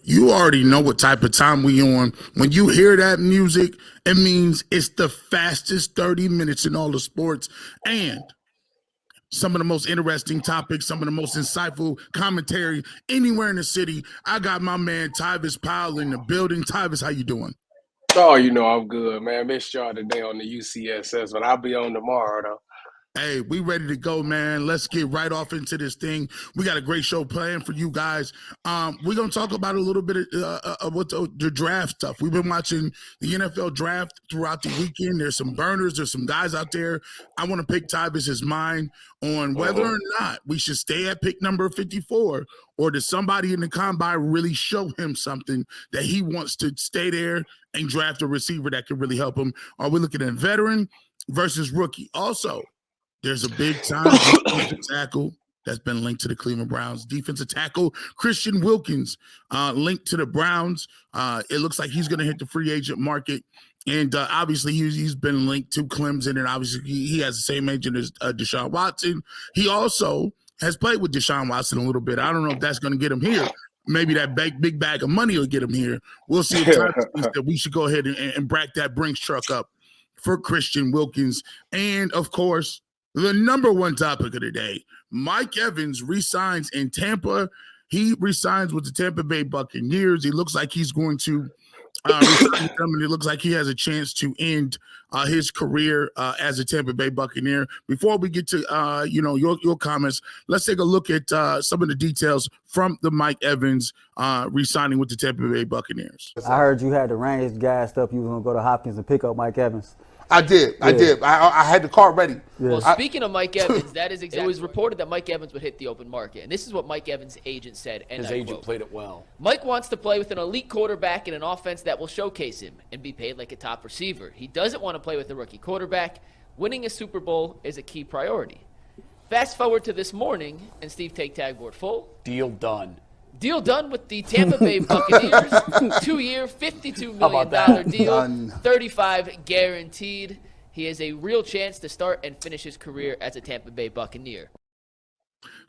You already know what type of time we on. When you hear that music, it means it's the fastest 30 minutes in all the sports and some of the most interesting topics, some of the most insightful commentary anywhere in the city. I got my man Tyvis Powell in the building. Tyvis, how you doing? Oh, I'm good, man. Missed y'all today on the UCSS, but I'll be on tomorrow, though. Hey, we ready to go, man. Let's get right off into this thing. We got a great show planned for you guys. We're going to talk about a little bit of what the draft stuff. We've been watching the NFL draft throughout the weekend. There's some burners. There's some guys out there. I want to pick Tyvis's mind on whether or not we should stay at pick number 54, or does somebody in the combine really show him something that he wants to stay there and draft a receiver that can really help him? Are we looking at veteran versus rookie? Also, there's a big-time defensive tackle that's been linked to the Cleveland Browns. Defensive tackle Christian Wilkins linked to the Browns. It looks like he's going to hit the free agent market. And obviously, he's been linked to Clemson, and obviously he has the same agent as Deshaun Watson. He also has played with Deshaun Watson a little bit. I don't know if that's going to get him here. Maybe that big bag of money will get him here. We'll see if time that we should go ahead and brack that Brinks truck up for Christian Wilkins. And, of course, the number one topic of the day, Mike Evans resigns in Tampa. He resigns with the Tampa Bay Buccaneers. He looks like he's going to resign with them, and it looks like he has a chance to end his career as a Tampa Bay Buccaneer. Before we get to your comments, let's take a look at some of the details from the Mike Evans resigning with the Tampa Bay Buccaneers. I heard you had the range gassed up. You were going to go to Hopkins and pick up Mike Evans. I did. I had the car ready. Yeah. Well, speaking of Mike Evans, that is exactly. It was reported that Mike Evans would hit the open market, and this is what Mike Evans' agent said. And his agent played it well. Mike wants to play with an elite quarterback in an offense that will showcase him and be paid like a top receiver. He doesn't want to play with a rookie quarterback. Winning a Super Bowl is a key priority. Fast forward to this morning, and Steve Take Tag board full. Deal done. Deal done with the Tampa Bay Buccaneers. 2-year, $52 million deal. Done. 35 guaranteed. He has a real chance to start and finish his career as a Tampa Bay Buccaneer.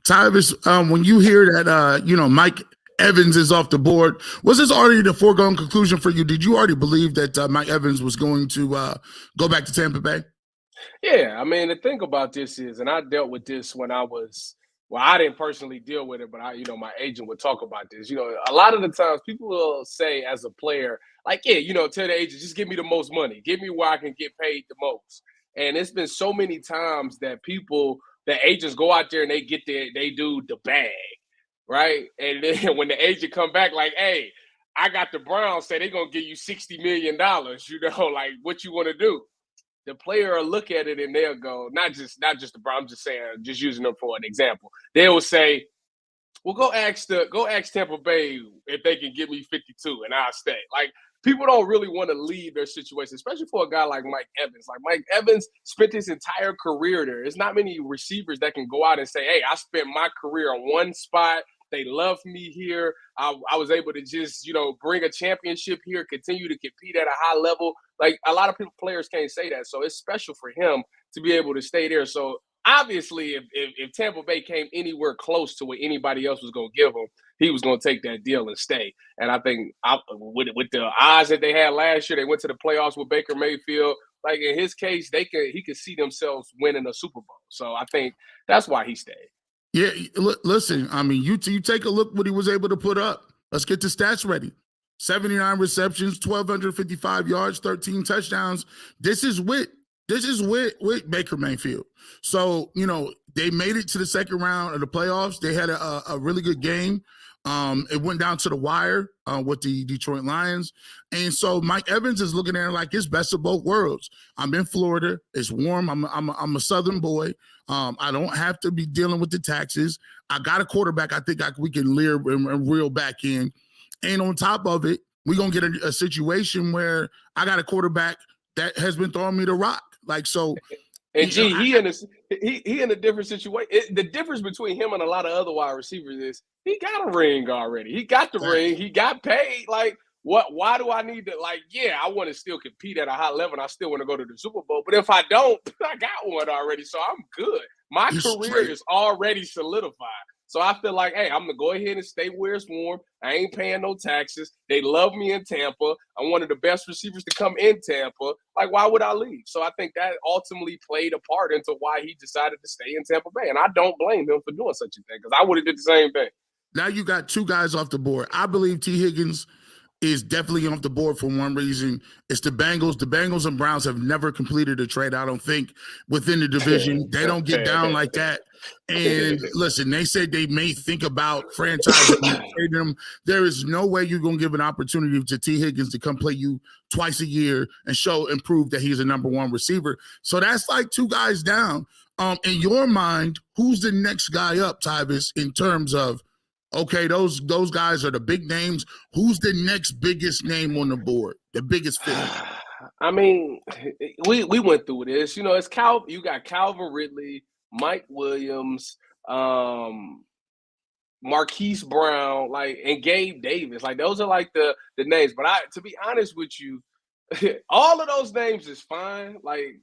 Tyvis, when you hear that, Mike Evans is off the board, was this already the foregone conclusion for you? Did you already believe that Mike Evans was going to go back to Tampa Bay? Yeah, I mean, the thing about this is, and I dealt with this when I didn't personally deal with it, but my agent would talk about this. A lot of the times people will say as a player, like, tell the agent, just give me the most money. Give me where I can get paid the most. And it's been so many times that the agents go out there and they do the bag, right? And then when the agent come back like, hey, I got the Browns say they're going to give you $60 million, like what you want to do? The player will look at it and they'll go, not just the Browns, I'm just saying, just using them for an example. They will say, well, go ask Tampa Bay if they can give me 52 and I'll stay. Like, people don't really want to leave their situation, especially for a guy like Mike Evans. Like, Mike Evans spent his entire career there. There's not many receivers that can go out and say, hey, I spent my career on one spot. They love me here. I was able to just, bring a championship here, continue to compete at a high level. Like, a lot of players can't say that. So it's special for him to be able to stay there. So obviously, if Tampa Bay came anywhere close to what anybody else was going to give him, he was going to take that deal and stay. And I think with the odds that they had last year, they went to the playoffs with Baker Mayfield. Like, in his case, he could see themselves winning a Super Bowl. So I think that's why he stayed. Yeah, listen, I mean, you take a look what he was able to put up. Let's get the stats ready. 79 receptions, 1,255 yards, 13 touchdowns. This is with Baker Mayfield. So, they made it to the second round of the playoffs. They had a really good game. It went down to the wire with the Detroit Lions. And so Mike Evans is looking at it like it's best of both worlds. I'm in Florida. It's warm. I'm a Southern boy. I don't have to be dealing with the taxes. I got a quarterback I think we can live and reel back in. And on top of it, we're going to get a situation where I got a quarterback that has been throwing me the rock. Like, so. And he in a different situation. The difference between him and a lot of other wide receivers is he got a ring already. He got the ring. He got paid. Like, what? Why do I need to? Like, yeah, I want to still compete at a high level, and I still want to go to the Super Bowl. But if I don't, I got one already, so I'm good. My career is already solidified. So I feel like, hey, I'm going to go ahead and stay where it's warm. I ain't paying no taxes. They love me in Tampa. I'm one of the best receivers to come in Tampa. Like, why would I leave? So I think that ultimately played a part into why he decided to stay in Tampa Bay. And I don't blame him for doing such a thing because I would have did the same thing. Now you got two guys off the board. I believe T. Higgins is definitely off the board for one reason. It's the Bengals. The Bengals and Browns have never completed a trade, I don't think, within the division. They don't get down like that. And listen, they said they may think about franchising them. There is no way you're going to give an opportunity to T. Higgins to come play you twice a year and show and prove that he's a number one receiver. So that's like two guys down. In your mind, who's the next guy up, Tyvis, in terms of, okay, those guys are the big names. Who's the next biggest name on the board? The biggest fit? I mean, we went through this. You know, it's you got Calvin Ridley, Mike Williams, Marquise Brown, like, and Gabe Davis. Like, those are like the names. But to be honest with you, all of those names is fine. Like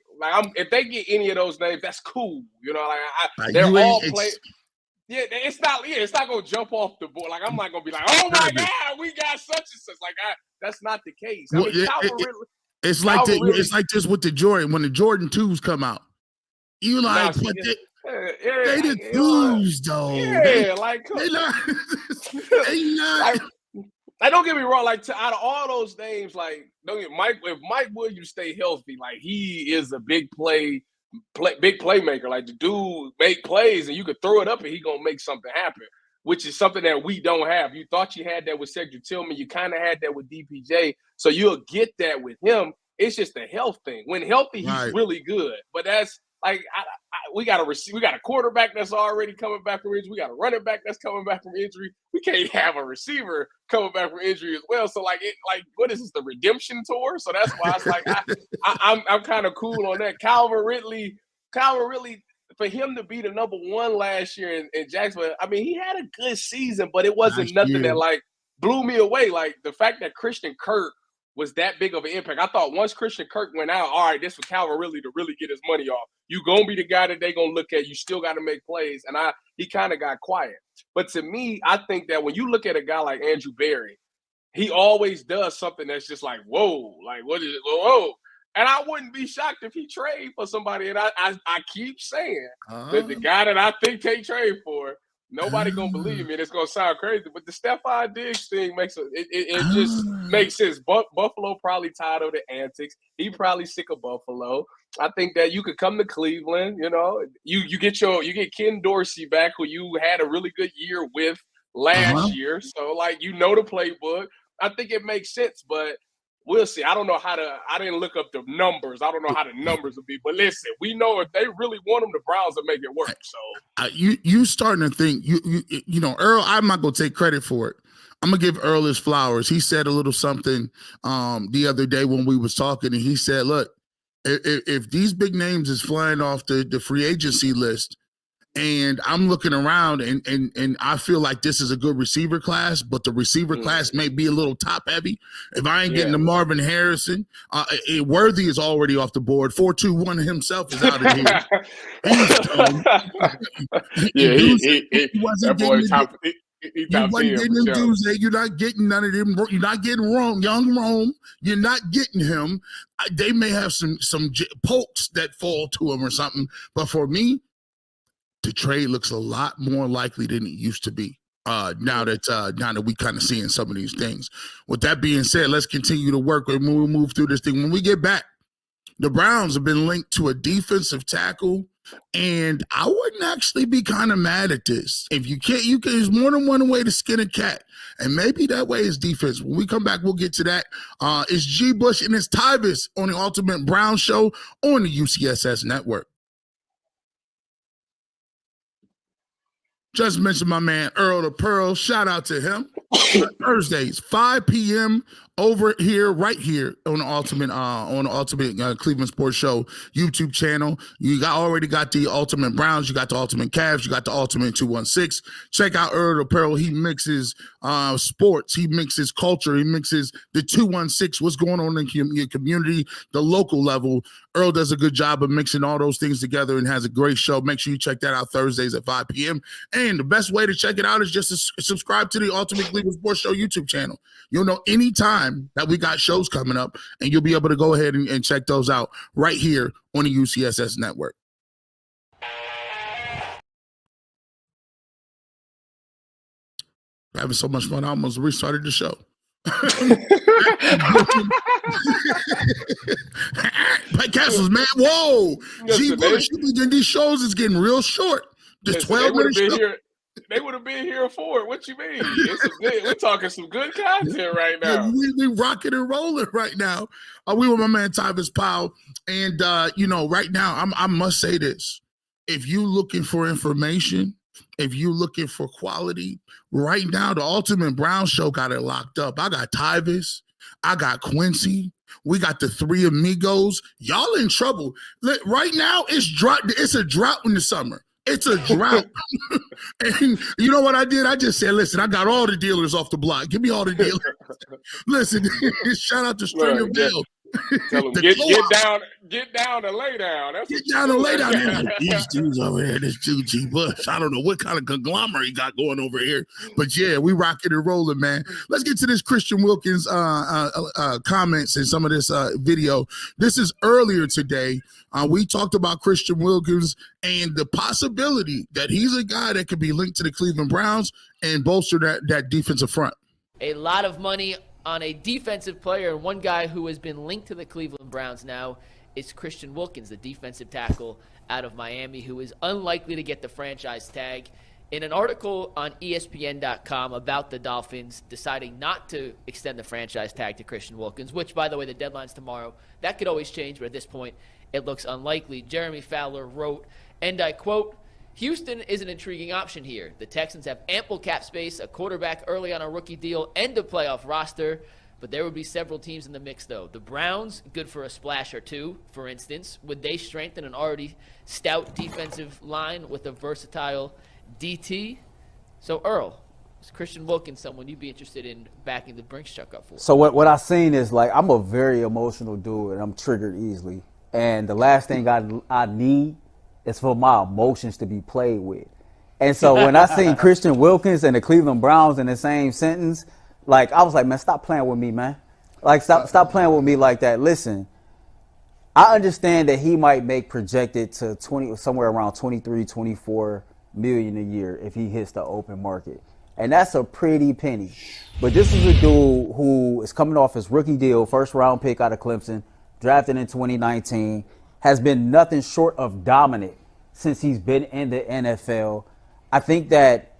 if they get any of those names, that's cool. You know, like they're all playing. Yeah, it's not gonna jump off the board. Like, I'm not gonna be like, oh my God, we got such and such. Like, that's not the case. I mean, it's like this with the Jordan. When the Jordan 2s come out, you like, but they the 2s though. Yeah, they not. They not. Like, don't get me wrong. Like, out of all those names, like, if Mike Williams stay healthy, like, he is a big playmaker. Like, the dude make plays and you could throw it up and he gonna make something happen, which is something that we don't have. You thought you had that with Cedric Tillman. You kind of had that with DPJ. So you'll get that with him. It's just a health thing. When healthy, he's really good. But that's like, we got a quarterback that's already coming back from injury. We got a running back that's coming back from injury. We can't have a receiver coming back from injury as well. So like what is this, the redemption tour? So that's why it's like I'm kind of cool on that. Calvin Ridley, for him to be the number one last year in Jacksonville, I mean, he had a good season, but it wasn't nothing that like blew me away. Like, the fact that Christian Kirk was that big of an impact. I thought once Christian Kirk went out, all right, this was Calvin Ridley to really get his money off. You gonna be the guy that they gonna look at. You still got to make plays, and he kind of got quiet. But to me, I think that when you look at a guy like Andrew Berry, he always does something that's just like, whoa, like, what is it? Whoa. And I wouldn't be shocked if he trade for somebody. And I keep saying that the guy that I think they trade for, nobody gonna believe me. And it's gonna sound crazy, but the Stephon Diggs thing it just makes sense. Buffalo probably tired of the antics. He probably sick of Buffalo. I think that you could come to Cleveland. You know, you get Ken Dorsey back, who you had a really good year with last year. So like, you know the playbook. I think it makes sense, but we'll see. I don't know I didn't look up the numbers. I don't know how the numbers will be. But listen, we know if they really want them, the Browns will make it work. So you starting to think, you know, Earl, I'm not going to take credit for it. I'm going to give Earl his flowers. He said a little something the other day when we was talking, and he said, look, if these big names is flying off the free agency list, and I'm looking around and I feel like this is a good receiver class, but the receiver class may be a little top heavy. If I ain't getting to Marvin Harrison, Worthy is already off the board. 4-2-1 himself is out of here. He wasn't getting top 10. You're not getting none of them. You're not getting young Rome. You're not getting him. They may have some pokes that fall to him or something, but for me, the trade looks a lot more likely than it used to be. Now that we kind of seeing some of these things. With that being said, let's continue to work and move through this thing. When we get back, the Browns have been linked to a defensive tackle, and I wouldn't actually be kind of mad at this. If you can't, there's more than one way to skin a cat, and maybe that way is defense. When we come back, we'll get to that. It's G. Bush and it's Tyvis on the Ultimate Brown Show on the UCSS Network. Just mentioned my man Earl the Pearl. Shout out to him. Thursdays, 5 p.m. over here, right here on the Ultimate Cleveland Sports Show YouTube channel. You already got the Ultimate Browns, you got the Ultimate Cavs, you got the Ultimate 216. Check out Earl the Pearl. He mixes sports, he mixes culture, he mixes the 216. What's going on in your community, the local level. Earl does a good job of mixing all those things together and has a great show. Make sure you check that out Thursdays at 5 p.m. And the best way to check it out is just to subscribe to the Ultimate Cleveland Sports Show YouTube channel. You'll know anytime that we got shows coming up, and you'll be able to go ahead and check those out right here on the UCSS network. Having so much fun, I almost restarted the show. Pike Castles, man. Whoa. G. Bush, these shows is getting real short. Just 12 minutes. They would have been here for it. What you mean? We're talking some good content right now. Yeah, we rocking and rolling right now. We with my man Tyvis Powell. And right now, I must say this. If you looking for information, if you looking for quality, right now, the Ultimate Brown Show got it locked up. I got Tyvis. I got Quincy. We got the three amigos. Y'all in trouble. Right now, it's a drought in the summer. It's a drought. And you know what I did? I just said, listen, I got all the dealers off the block. Give me all the dealers. Listen, shout out to Stringer Bell. Tell them get down and lay down. Get down and lay down. These dudes over here, this dude G. Bush. I don't know what kind of conglomerate he got going over here, but yeah, we rocking and rolling, man. Let's get to this Christian Wilkins comments and some of this video. This is earlier today. We talked about Christian Wilkins and the possibility that he's a guy that could be linked to the Cleveland Browns and bolster that defensive front. A lot of money on a defensive player, and one guy who has been linked to the Cleveland Browns now is Christian Wilkins, the defensive tackle out of Miami, who is unlikely to get the franchise tag. In an article on ESPN.com about the Dolphins deciding not to extend the franchise tag to Christian Wilkins, which, by the way, the deadline's tomorrow. That could always change, but at this point, it looks unlikely. Jeremy Fowler wrote, and I quote, "Houston is an intriguing option here. The Texans have ample cap space, a quarterback early on a rookie deal, and a playoff roster. But there would be several teams in the mix, though. The Browns, good for a splash or two, for instance. Would they strengthen an already stout defensive line with a versatile DT? So, Earl, is Christian Wilkins someone you'd be interested in backing the Brinks truck up for?" So what I've seen is, like, I'm a very emotional dude, and I'm triggered easily. And the last thing I need is for my emotions to be played with. And so when I seen Christian Wilkins and the Cleveland Browns in the same sentence, like, I was like, man, stop playing with me, man. Like, stop playing with me like that. Listen, I understand that he might make projected to somewhere around 23, 24 million a year if he hits the open market. And that's a pretty penny. But this is a dude who is coming off his rookie deal, first round pick out of Clemson, drafted in 2019, has been nothing short of dominant since he's been in the NFL. I think that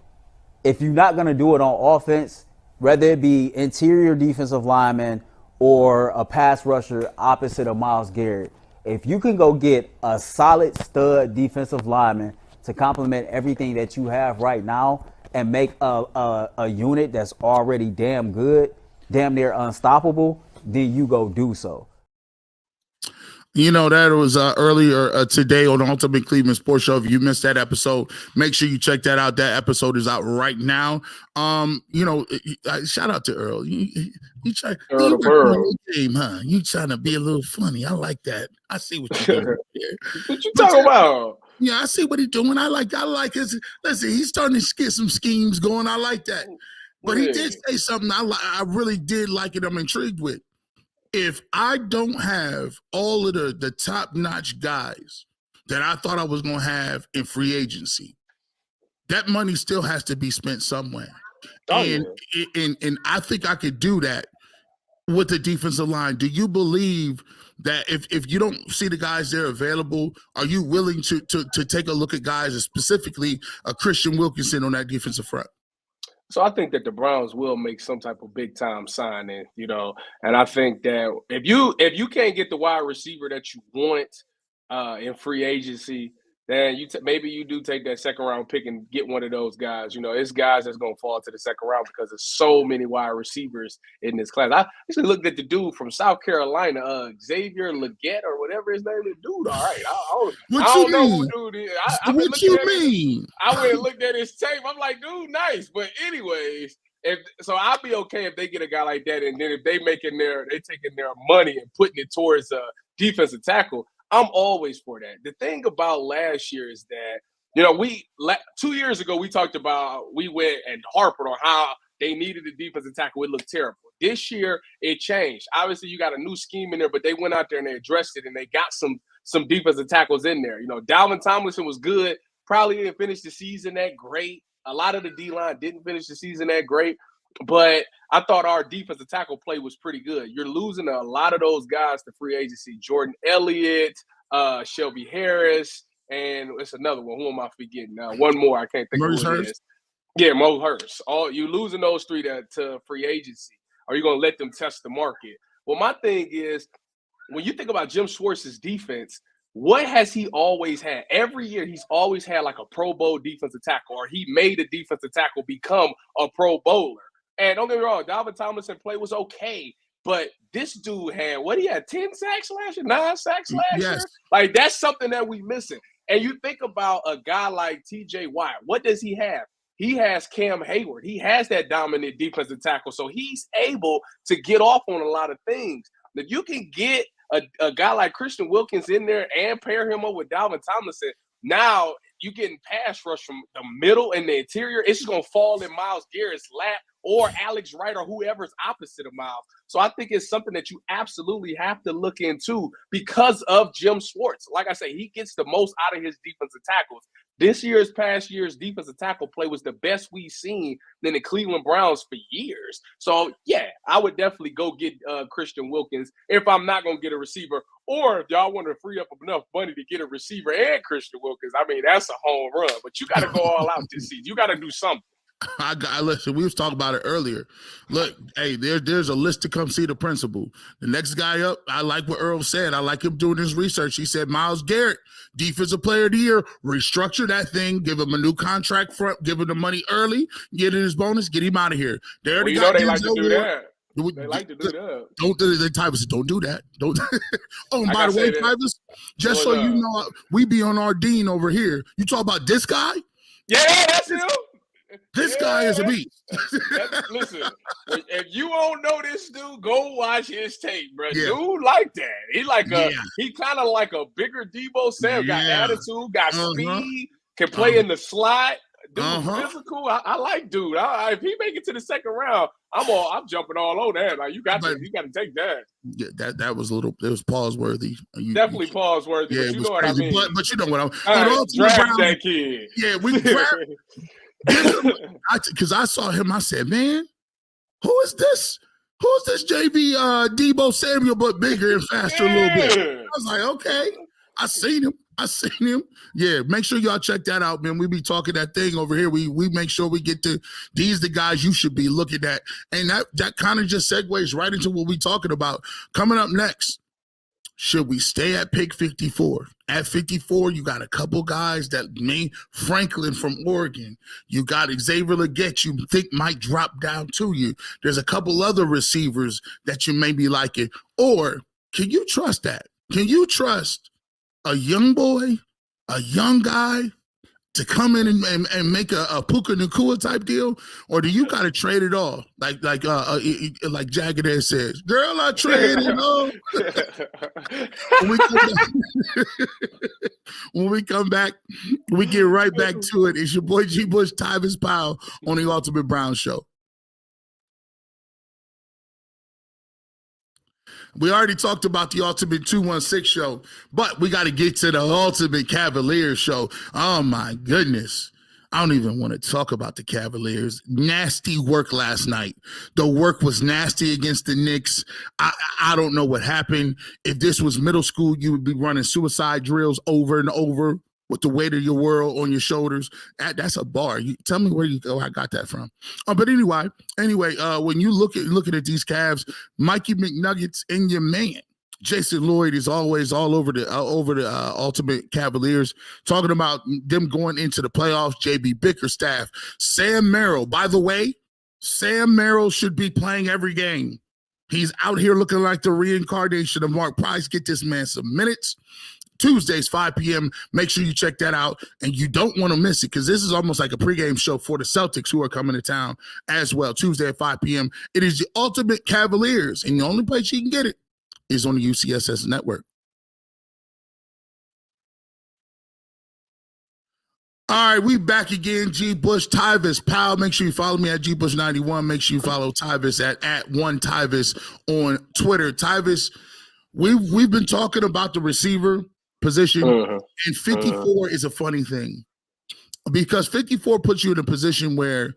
if you're not going to do it on offense, whether it be interior defensive lineman or a pass rusher opposite of Myles Garrett, if you can go get a solid stud defensive lineman to complement everything that you have right now and make a unit that's already damn good, damn near unstoppable, then you go do so. You know, that was earlier today on the Ultimate Cleveland Sports Show. If you missed that episode, make sure you check that out. That episode is out right now. Shout out to Earl. You try game, huh? You trying to be a little funny. I like that. I see what you're doing here. What you talking about? Yeah, I see what he's doing. I like his. Listen, he's starting to get some schemes going. I like that. But he did say something I really did like it. I'm intrigued with. If I don't have all of the top-notch guys that I thought I was going to have in free agency, that money still has to be spent somewhere. And I think I could do that with the defensive line. Do you believe that if you don't see the guys there available, are you willing to take a look at guys, specifically Christian Wilkinson on that defensive front? So I think that the Browns will make some type of big time signing, and I think that if you can't get the wide receiver that you want in free agency, then maybe you do take that second round pick and get one of those guys. It's guys that's going to fall to the second round because there's so many wide receivers in this class. I actually looked at the dude from South Carolina, Xavier Legette or whatever his name is. Dude, all right. I don't know who dude is. What you mean? I went and looked at his tape. I'm like, dude, nice. But anyways, so I'll be okay if they get a guy like that, and then if they taking their money and putting it towards a defensive tackle, I'm always for that. The thing about last year is that we 2 years ago we talked about we went and harped on how they needed a defensive tackle. It looked terrible. This year it changed. Obviously, you got a new scheme in there, but they went out there and they addressed it, and they got some defensive tackles in there. Dalvin Tomlinson was good. Probably didn't finish the season that great. A lot of the D-line didn't finish the season that great. But I thought our defensive tackle play was pretty good. You're losing a lot of those guys to free agency. Jordan Elliott, Shelby Harris, and it's another one. Who am I forgetting now? One more. I can't think of who it is. Yeah, Mo Hurst. You losing those three to free agency. Are you going to let them test the market? Well, my thing is, when you think about Jim Schwartz's defense, what has he always had? Every year, he's always had like a Pro Bowl defensive tackle, or he made a defensive tackle become a Pro Bowler. And don't get me wrong, Dalvin Tomlinson play was okay, but this dude had, he had 10 sacks last year, 9 sacks last year? Like, that's something that we missing. And you think about a guy like TJ Watt, what does he have? He has Cam Hayward. He has that dominant defensive tackle, so he's able to get off on a lot of things. If you can get a guy like Christian Wilkins in there and pair him up with Dalvin Tomlinson, now you're getting pass rush from the middle and the interior. It's just going to fall in Myles Garrett's lap or Alex Wright or whoever's opposite of Myles. So I think it's something that you absolutely have to look into because of Jim Schwartz. Like I say, he gets the most out of his defensive tackles. Past year's defensive tackle play was the best we've seen in the Cleveland Browns for years. So, yeah, I would definitely go get Christian Wilkins if I'm not going to get a receiver. Or if y'all want to free up enough money to get a receiver and Christian Wilkins, I mean, that's a home run. But you got to go all out this season. You got to do something. Listen, we was talking about it earlier. Look, hey, there's a list to come see the principal. The next guy up, I like what Earl said. I like him doing his research. He said Myles Garrett, defensive player of the year, restructure that thing, give him a new contract front, give him the money early, get in his bonus, get him out of here. They like to do that. They like to do that. Don't do that. Don't. Oh, and by the way, Tyvus, just so you know, we be on our dean over here. You talk about this guy? Yeah, that's him. This guy is a beast. Listen, if you don't know this dude, go watch his tape, bro. Yeah. Dude like that. He kind of like a bigger Debo Samuel. Got attitude, got speed, can play in the slot. Dude, physical. I like dude. If he make it to the second round, I'm jumping all on that. Like you got to take that. Yeah, that was it was pause worthy. Definitely pause worthy. Yeah, but you know what I mean. But you know what I'm. Draft that kid. Yeah, we draft. Because I saw him, I said, man, who is this? Who's this JV Debo Samuel, but bigger and faster a little bit? I was like, okay, I seen him. Yeah, make sure y'all check that out, man. We be talking that thing over here. We make sure we get to these the guys you should be looking at. And that kind of just segues right into what we talking about. Coming up next, should we stay at pick 54? At 54, you got a couple guys Franklin from Oregon. You got Xavier Legette you think might drop down to you. There's a couple other receivers that you may be liking. Or can you trust that? Can you trust a young boy, a young guy to come in and make a Puka Nacua type deal? Or do you got to trade it all? Like Jagged says, girl, I trade it all. When we come back, we get right back to it. It's your boy G. Bush, Tyvus Powell on the Ultimate Brown Show. We already talked about the Ultimate 216 show, but we got to get to the Ultimate Cavaliers show. Oh, my goodness. I don't even want to talk about the Cavaliers. Nasty work last night. The work was nasty against the Knicks. I don't know what happened. If this was middle school, you would be running suicide drills over and over with the weight of your world on your shoulders. That's a bar. You tell me where I got that from. But anyway, when you looking at these Cavs, Mikey McNuggets and your man Jason Licht is always all over the Ultimate Cavaliers, talking about them going into the playoffs. JB Bickerstaff, Sam Merrill. By the way, Sam Merrill should be playing every game. He's out here looking like the reincarnation of Mark Price. Get this man some minutes. Tuesdays, 5 p.m. Make sure you check that out, and you don't want to miss it because this is almost like a pregame show for the Celtics who are coming to town as well. Tuesday at 5 p.m. It is the Ultimate Cavaliers, and the only place you can get it is on the UCSS network. All right, we back again. G Bush Tyvis, pal. Make sure you follow me at GBush91. Make sure you follow Tyvis at one Tyvis on Twitter. Tyvis, we've been talking about the receiver position, and 54 is a funny thing because 54 puts you in a position where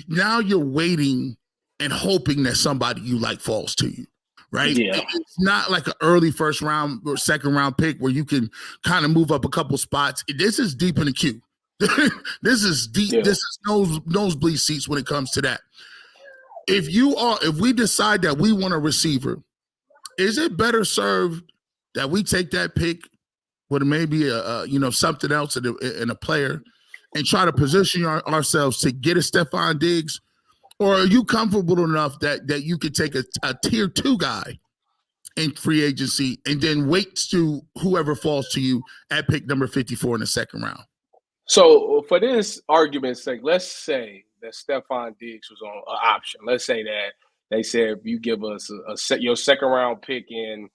now you're waiting and hoping that somebody you like falls to you. Right? Yeah. It's not like an early first round or second round pick where you can kind of move up a couple spots. This is deep in the queue. This is deep. Yeah. This is nosebleed seats when it comes to that. If we decide that we want a receiver, is it better served that we take that pick with maybe something else in a player and try to position ourselves to get a Stephon Diggs? Or are you comfortable enough that you could take a tier 2 guy in free agency and then wait to whoever falls to you at pick number 54 in the second round? So for this argument's sake, let's say that Stephon Diggs was on an option. Let's say that they said you give us your second round pick in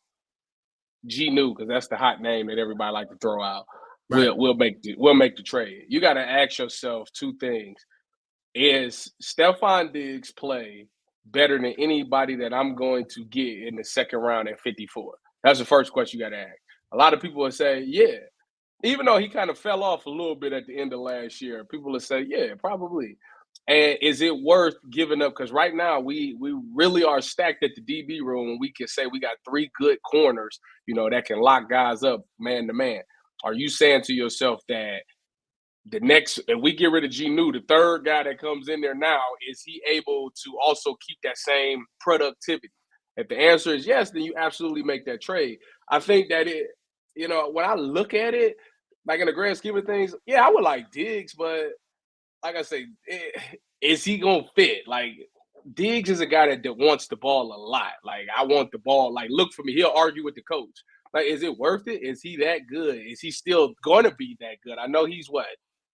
G-New, because that's the hot name that everybody like to throw out. Right. We'll make the trade. You got to ask yourself two things. Is Stephon Diggs play better than anybody that I'm going to get in the second round at 54? That's the first question you got to ask. A lot of people will say, yeah. Even though he kind of fell off a little bit at the end of last year, people will say, yeah, probably. And is it worth giving up? Because right now we really are stacked at the DB room, and we can say we got 3 good corners, that can lock guys up man to man. Are you saying to yourself that if we get rid of G-New, the third guy that comes in there now, is he able to also keep that same productivity? If the answer is yes, then you absolutely make that trade. I think that when I look at it, like in the grand scheme of things, yeah, I would like Diggs, but like I say, is he going to fit? Like, Diggs is a guy that wants the ball a lot. Like, I want the ball. Like, look for me. He'll argue with the coach. Like, is it worth it? Is he that good? Is he still going to be that good? I know he's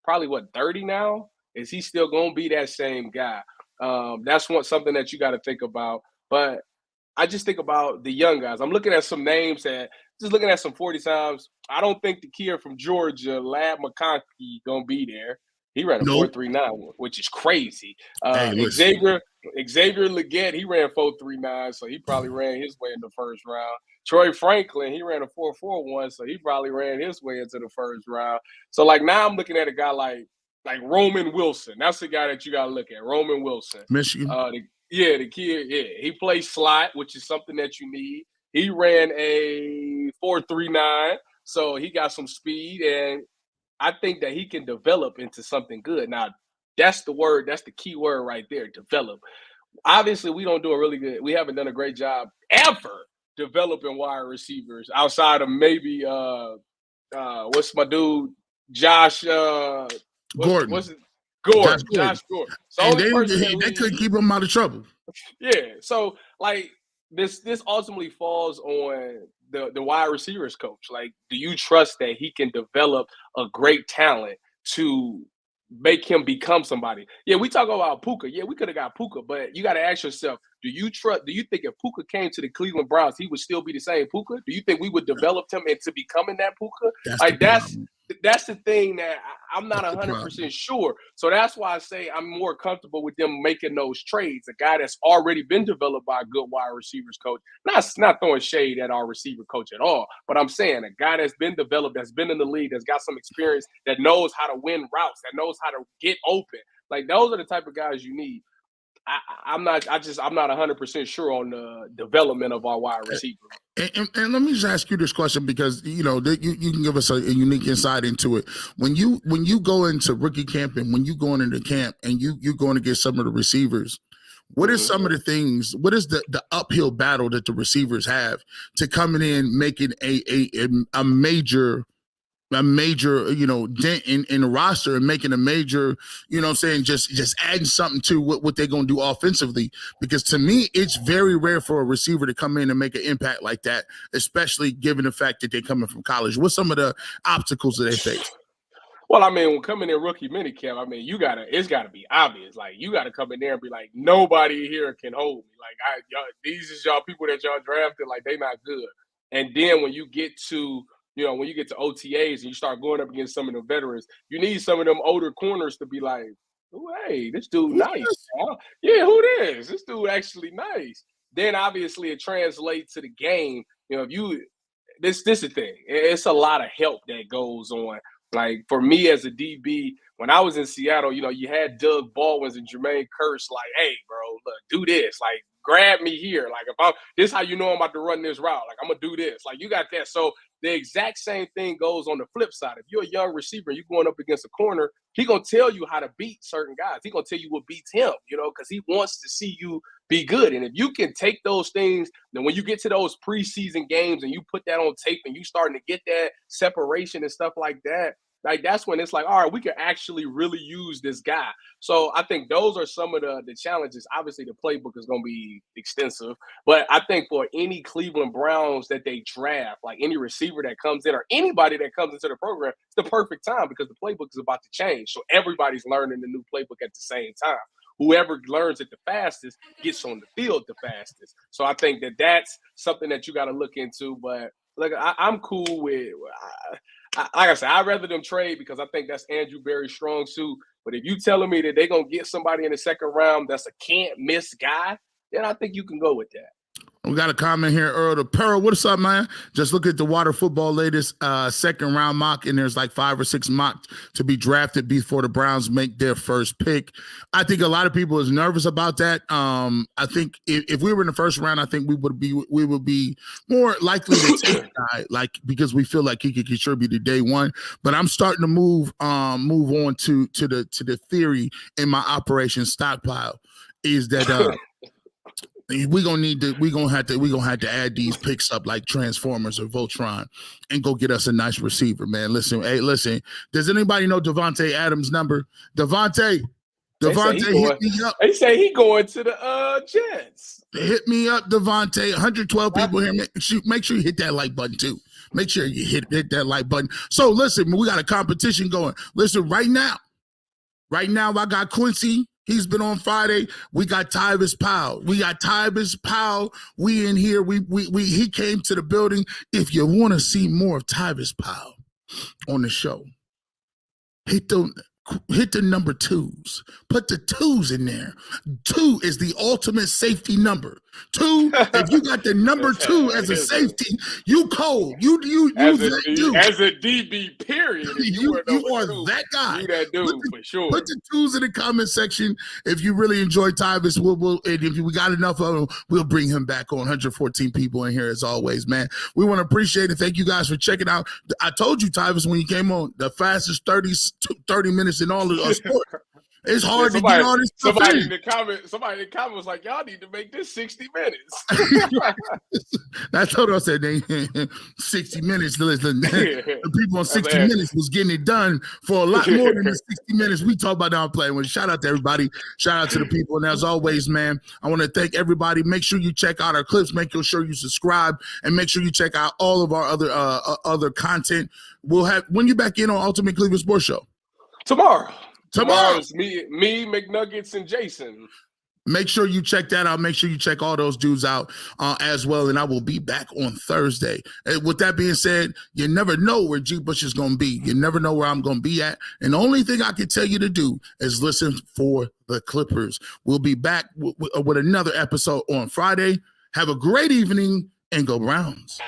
probably 30 now? Is he still going to be that same guy? That's something that you got to think about. But I just think about the young guys. I'm looking at some names just looking at some 40 times. I don't think the kid from Georgia, Lad McConkey, going to be there. He ran a 4.39, which is crazy. Xavier Legette, he ran 4.39, so he probably ran his way in the first round. Troy Franklin, he ran a 4.41, so he probably ran his way into the first round. So, now I'm looking at a guy like Roman Wilson. That's the guy that you got to look at, Roman Wilson. Michigan. The kid, he plays slot, which is something that you need. He ran a 4.39, so he got some speed, and I think that he can develop into something good. Now, that's the key word right there, develop. Obviously, we haven't done a great job ever developing wide receivers outside of maybe what's my dude, Josh Gordon. Gordon. Josh Gordon. So and they couldn't keep him out of trouble. Yeah. So this ultimately falls on the wide receivers coach. Like, do you trust that he can develop a great talent to make him become somebody? Yeah, we talk about Puka. Yeah, we could have got Puka, but you got to ask yourself, do you think if Puka came to the Cleveland Browns, he would still be the same Puka? Do you think we would develop him into becoming that Puka? That's the thing that I'm not 100% sure. So that's why I say I'm more comfortable with them making those trades. A guy that's already been developed by a good wide receivers coach. Not throwing shade at our receiver coach at all, but I'm saying a guy that's been developed, that's been in the league, that's got some experience, that knows how to win routes, that knows how to get open. Like, those are the type of guys you need. I'm not 100% sure on the development of our wide receiver. And let me just ask you this question, because you can give us a unique insight into it. When you go into rookie camp and when you go into camp and you're going to get some of the receivers, what is some of the things? What is the uphill battle that the receivers have to coming in making a major dent in the roster and making a major, just adding something to what they're going to do offensively? Because to me, it's very rare for a receiver to come in and make an impact like that, especially given the fact that they're coming from college. What's some of the obstacles that they face? Well, I mean, when coming in rookie minicamp, I mean, it's gotta be obvious. Like, you gotta come in there and be like, nobody here can hold me. Like, these is y'all people that y'all drafted, like, they not good. And then when you get to when you get to OTAs and you start going up against some of the veterans, you need some of them older corners to be like, oh, hey, this dude nice. Yeah, who this? This dude actually nice. Then obviously it translates to the game. If you this is the thing. It's a lot of help that goes on. Like for me as a DB, when I was in Seattle, you had Doug Baldwin's and Jermaine Kearse like, hey, bro, look, do this. Like, grab me here. Like, this how you know I'm about to run this route. Like, I'm going to do this. Like, you got that. So the exact same thing goes on the flip side. If you're a young receiver and you're going up against a corner, he going to tell you how to beat certain guys. He going to tell you what beats him, because he wants to see you be good. And if you can take those things, then when you get to those preseason games and you put that on tape and you starting to get that separation and stuff like that, like that's when it's like, all right, we can actually really use this guy. So I think those are some of the challenges. Obviously, the playbook is going to be extensive, but I think for any Cleveland Browns that they draft, like any receiver that comes in or anybody that comes into the program, it's the perfect time because the playbook is about to change. So everybody's learning the new playbook at the same time. Whoever learns it the fastest gets on the field the fastest. So I think that's something that you got to look into. But look, I'm cool with like I said, I'd rather them trade because I think that's Andrew Berry's strong suit. But if you telling me that they're going to get somebody in the second round that's a can't-miss guy, then I think you can go with that. We got a comment here, Earl. The Pearl, what's up, man? Just look at the Water Football latest second round mock, and there's like 5 or 6 mocked to be drafted before the Browns make their first pick. I think a lot of people is nervous about that. I think if we were in the first round, I think we would be more likely to take a guy, like because we feel like he could contribute to day one. But I'm starting to move on to the theory in my operation stockpile is that. We're gonna have to add these picks up like Transformers or Voltron and go get us a nice receiver, man. Listen. Does anybody know Devontae Adams' number? Devontae, hit me up. They say he going to the Jets. Hit me up, Devontae. 112 people here. Make sure you hit that like button too. Make sure you hit that like button. So listen, we got a competition going. Listen, right now, I got Quincy. He's been on Friday. We got Tyvis Powell. We in here. He came to the building. If you want to see more of Tyvis Powell on the show, hit the number 2s. Put the 2s in there. 2 is the ultimate safety number. 2, if you got the number 2 as a safety, you cold. You as that dude. As a DB, period. You are that guy. You that dude for sure. Put the 2s in the comment section if you really enjoy Tyvis. And if we got enough of him, we'll bring him back on. 114 people in here as always, man. We want to appreciate it. Thank you guys for checking out. I told you, Tyvis, when you came on, the fastest 30 minutes in all of our sport. It's hard to get all this stuff somebody in. in the comment was like, y'all need to make this 60 minutes. That's what I said. 60 minutes. Listen, the people on 60 minutes was getting it done for a lot more than the 60 minutes we talk about down playing. Well, shout out to everybody. Shout out to the people. And as always, man, I want to thank everybody. Make sure you check out our clips. Make sure you subscribe. And make sure you check out all of our other content. We'll have when you back in on Ultimate Cleveland Sports Show. Tomorrow's me, McNuggets, and Jason. Make sure you check that out. Make sure you check all those dudes out as well. And I will be back on Thursday. And with that being said, you never know where G Bush is going to be. You never know where I'm going to be at. And the only thing I can tell you to do is listen for the Clippers. We'll be back with another episode on Friday. Have a great evening and go Browns.